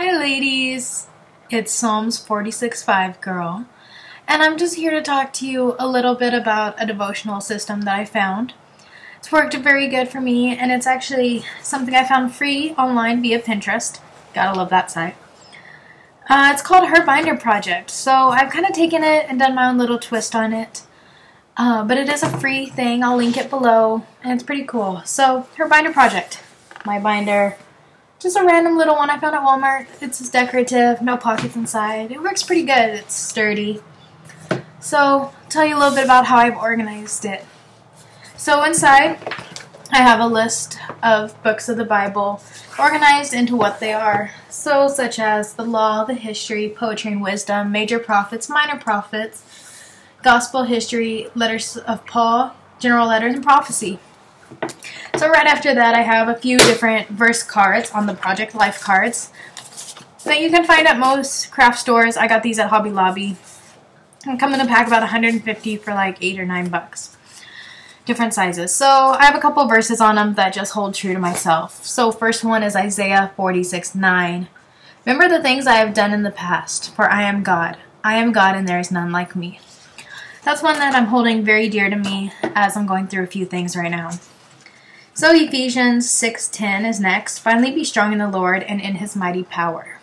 Hi ladies, it's Psalm465Girl, and I'm just here to talk to you a little bit about a devotional system that I found. It's worked very good for me, and it's actually something I found free online via Pinterest. Gotta love that site. It's called Her Binder Project, so I've kind of taken it and done my own little twist on it. But it is a free thing. I'll link it below, and it's pretty cool. So, Her Binder Project. My binder. Just a random little one I found at Walmart. It's decorative, no pockets inside. It works pretty good. It's sturdy. So, I'll tell you a little bit about how I've organized it. So inside, I have a list of books of the Bible organized into what they are. So, such as the law, the history, poetry and wisdom, major prophets, minor prophets, gospel history, letters of Paul, general letters, and prophecy. So right after that, I have a few different verse cards on the Project Life cards that you can find at most craft stores. I got these at Hobby Lobby. They come in a pack about 150 for like $8 or $9. Different sizes. So I have a couple verses on them that just hold true to myself. So first one is Isaiah 46:9. Remember the things I have done in the past, for I am God. I am God and there is none like me. That's one that I'm holding very dear to me as I'm going through a few things right now. So Ephesians 6:10 is next. Finally be strong in the Lord and in His mighty power.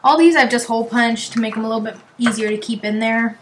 All these I've just hole punched to make them a little bit easier to keep in there.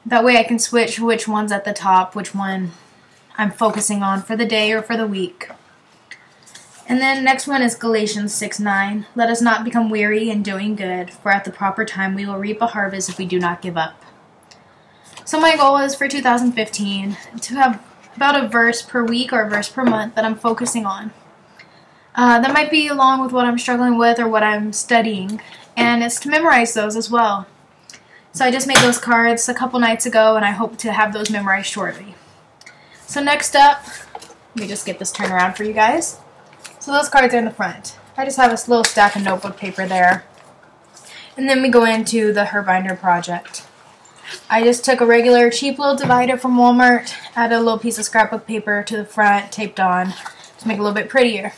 That way I can switch which one's at the top, which one I'm focusing on for the day or for the week. And then next one is Galatians 6:9. Let us not become weary in doing good, for at the proper time we will reap a harvest if we do not give up. So my goal is for 2015 to have about a verse per week or a verse per month that I'm focusing on. That might be along with what I'm struggling with or what I'm studying, and it's to memorize those as well. So I just made those cards a couple nights ago, and I hope to have those memorized shortly. So next up, let me just get this turned around for you guys. So those cards are in the front. I just have a little stack of notebook paper there. And then we go into the Her Binder Project. I just took a regular cheap little divider from Walmart, added a little piece of scrapbook paper to the front, taped on to make it a little bit prettier.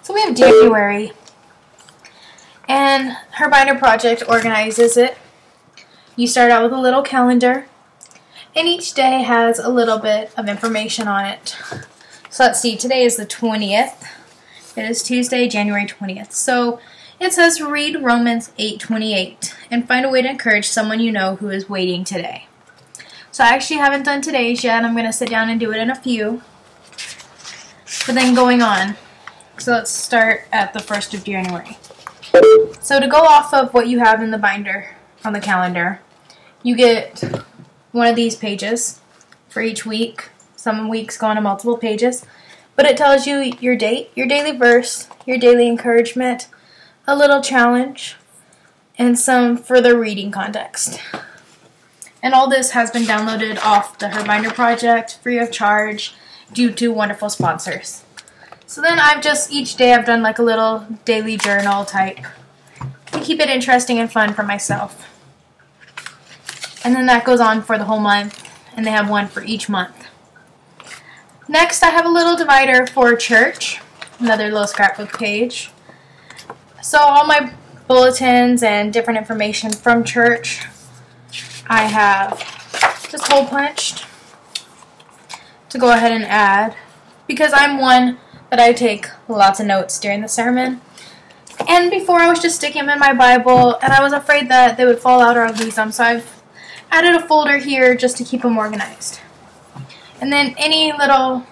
So we have January, and Her Binder Project organizes it. You start out with a little calendar, and each day has a little bit of information on it. So let's see, today is the 20th. It is Tuesday, January 20th. So it says read Romans 8:28 and find a way to encourage someone you know who is waiting today. So I actually haven't done today's yet. I'm going to sit down and do it in a few. But then going on. So let's start at the 1st of January. So to go off of what you have in the binder on the calendar, you get one of these pages for each week. Some weeks go on to multiple pages. But it tells you your date, your daily verse, your daily encouragement, a little challenge, and some further reading context. And all this has been downloaded off the Her Binder Project free of charge due to wonderful sponsors. So then each day I've done like a little daily journal type to keep it interesting and fun for myself. And then that goes on for the whole month, and they have one for each month. Next I have a little divider for church, another little scrapbook page. So all my bulletins and different information from church I have just hole punched to go ahead and add, because I'm one that I take lots of notes during the sermon. And before I was just sticking them in my Bible, and I was afraid that they would fall out or I'd lose them, so I've added a folder here just to keep them organized. And then any little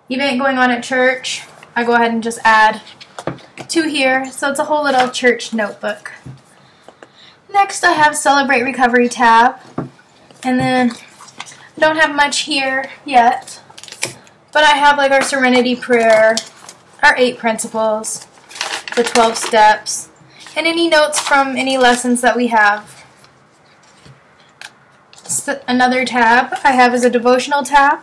event going on at church, I go ahead and just add to here, so it's a whole little church notebook. Next I have Celebrate Recovery tab, and then I don't have much here yet, but I have like our Serenity Prayer, our 8 principles, the 12 steps, and any notes from any lessons that we have. Another tab I have is a devotional tab.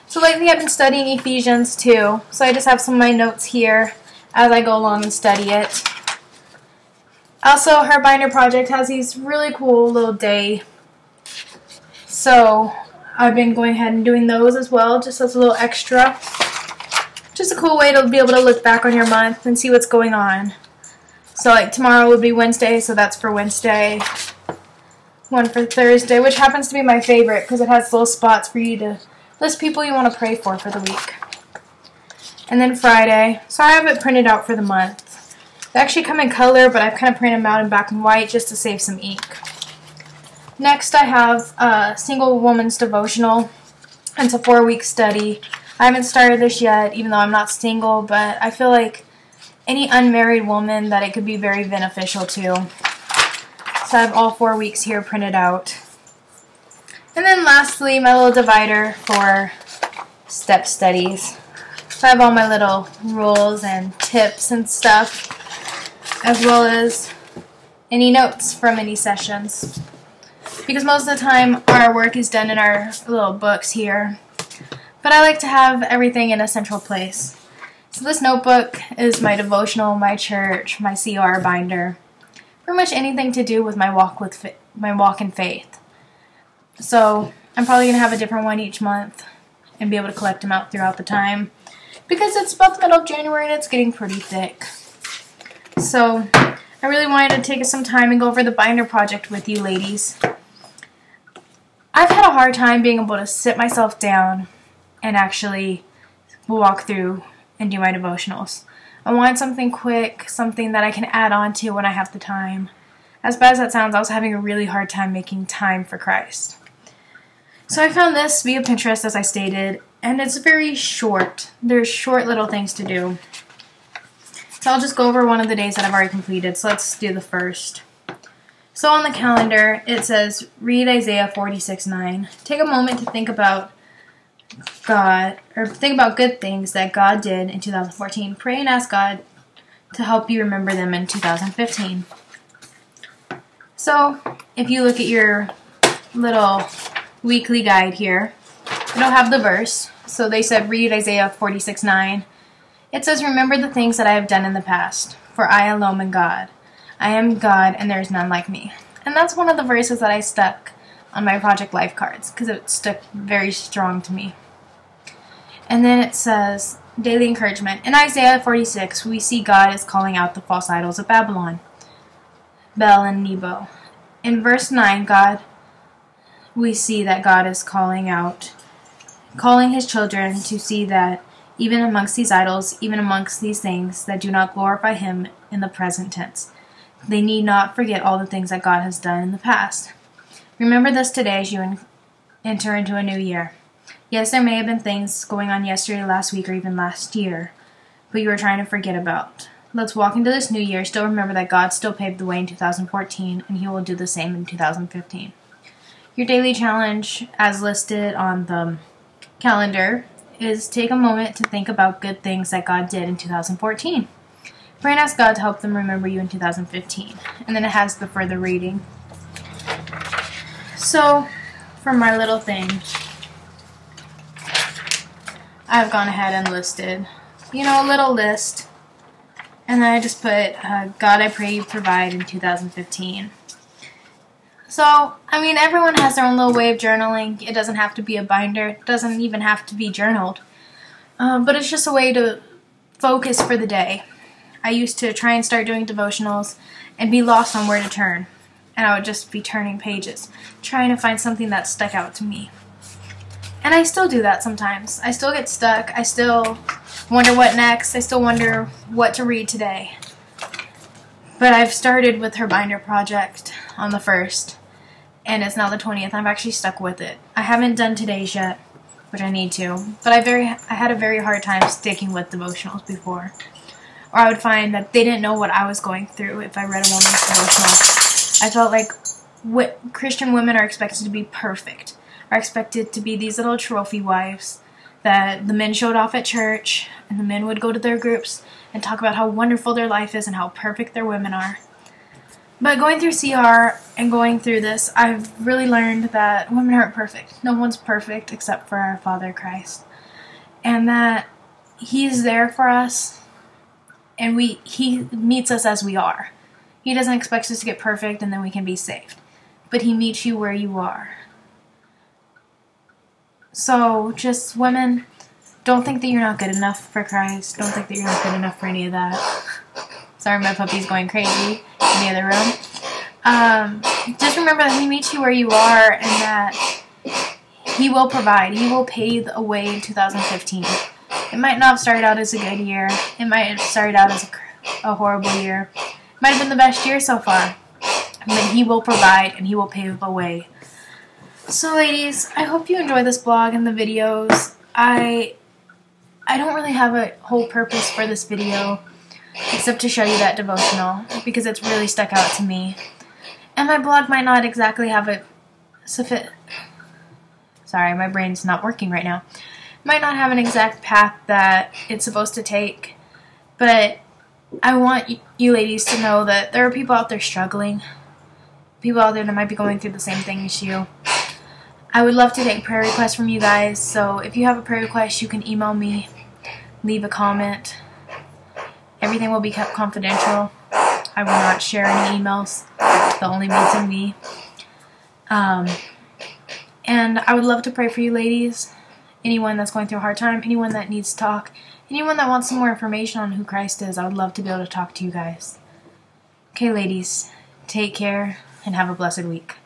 So lately I've been studying Ephesians 2, so I just have some of my notes here as I go along and study it. Also, Her Binder Project has these really cool little day. So I've been going ahead and doing those as well, just as a little extra. Just a cool way to be able to look back on your month and see what's going on. So like tomorrow would be Wednesday, so that's for Wednesday. One for Thursday, which happens to be my favorite because it has little spots for you to list people you want to pray for the week. And then Friday, so I have it printed out for the month. They actually come in color, but I've kind of printed them out in black and white just to save some ink. Next I have a Single Woman's Devotional. It's a 4-week study. I haven't started this yet, even though I'm not single, but I feel like any unmarried woman that it could be very beneficial to. So I have all 4 weeks here printed out. And then lastly, my little divider for step studies. So I have all my little rules and tips and stuff, as well as any notes from any sessions. Because most of the time our work is done in our little books here. But I like to have everything in a central place. So this notebook is my devotional, my church, my CR binder. Pretty much anything to do with my walk in faith. So I'm probably going to have a different one each month and be able to collect them out throughout the time. Because it's about the middle of January and it's getting pretty thick. So I really wanted to take some time and go over the binder project with you ladies. I've had a hard time being able to sit myself down and actually walk through and do my devotionals. I want something quick, something that I can add on to when I have the time. As bad as that sounds, I was having a really hard time making time for Christ. So I found this via Pinterest, as I stated, and it's very short. There's short little things to do. So I'll just go over one of the days that I've already completed. So let's do the first. So on the calendar, it says, read Isaiah 46:9. Take a moment to think about God, or think about good things that God did in 2014. Pray and ask God to help you remember them in 2015. So, if you look at your little weekly guide here, it'll have the verse. So they said, read Isaiah 46:9. It says, remember the things that I have done in the past, for I alone am God. I am God, and there is none like me. And that's one of the verses that I stuck on my Project Life cards, because it stuck very strong to me. And then it says, daily encouragement. In Isaiah 46, we see God is calling out the false idols of Babylon, Bel and Nebo. In verse 9, we see that God is calling his children to see that even amongst these idols, even amongst these things that do not glorify him in the present tense, they need not forget all the things that God has done in the past. Remember this today as you enter into a new year. Yes, there may have been things going on yesterday, last week, or even last year, but you are trying to forget about. Let's walk into this new year. Still remember that God still paved the way in 2014, and he will do the same in 2015. Your daily challenge, as listed on the calendar, is take a moment to think about good things that God did in 2014. Pray and ask God to help them remember you in 2015. And then it has the further reading. So, for my little thing, I've gone ahead and listed, a little list. And then I just put, God, I pray you provide in 2015. So, everyone has their own little way of journaling. It doesn't have to be a binder. It doesn't even have to be journaled. But it's just a way to focus for the day. I used to try and start doing devotionals and be lost on where to turn. And I would just be turning pages, trying to find something that stuck out to me. And I still do that sometimes. I still get stuck. I still wonder what next. I still wonder what to read today. But I've started with her binder project on the 1st. And it's now the 20th. I've actually stuck with it. I haven't done today's yet, which I need to. But I had a very hard time sticking with devotionals before. Or I would find that they didn't know what I was going through if I read a woman's devotional. I felt like Christian women are expected to be perfect. Are expected to be these little trophy wives that the men showed off at church, and the men would go to their groups and talk about how wonderful their life is and how perfect their women are. But going through CR and going through this, I've really learned that women aren't perfect. No one's perfect except for our Father Christ. And that he's there for us, and he meets us as we are. He doesn't expect us to get perfect and then we can be saved. But he meets you where you are. So, just women, don't think that you're not good enough for Christ. Don't think that you're not good enough for any of that. Sorry, my puppy's going crazy in the other room. Just remember that He meets you where you are, and that He will provide. He will pave the way in 2015. It might not have started out as a good year. It might have started out as a horrible year. It might have been the best year so far. But He will provide, and He will pave the way. So ladies, I hope you enjoy this blog and the videos. I don't really have a whole purpose for this video except to show you that devotional because it's really stuck out to me. And my blog might not exactly have a sorry, my brain's not working right now. Might not have an exact path that it's supposed to take, but I want you ladies to know that there are people out there struggling. People out there that might be going through the same thing as you. I would love to take prayer requests from you guys, so if you have a prayer request, you can email me, leave a comment. Everything will be kept confidential. I will not share any emails. They'll only be to me. And I would love to pray for you ladies. Anyone that's going through a hard time, anyone that needs to talk, anyone that wants some more information on who Christ is, I would love to be able to talk to you guys. Okay, ladies, take care and have a blessed week.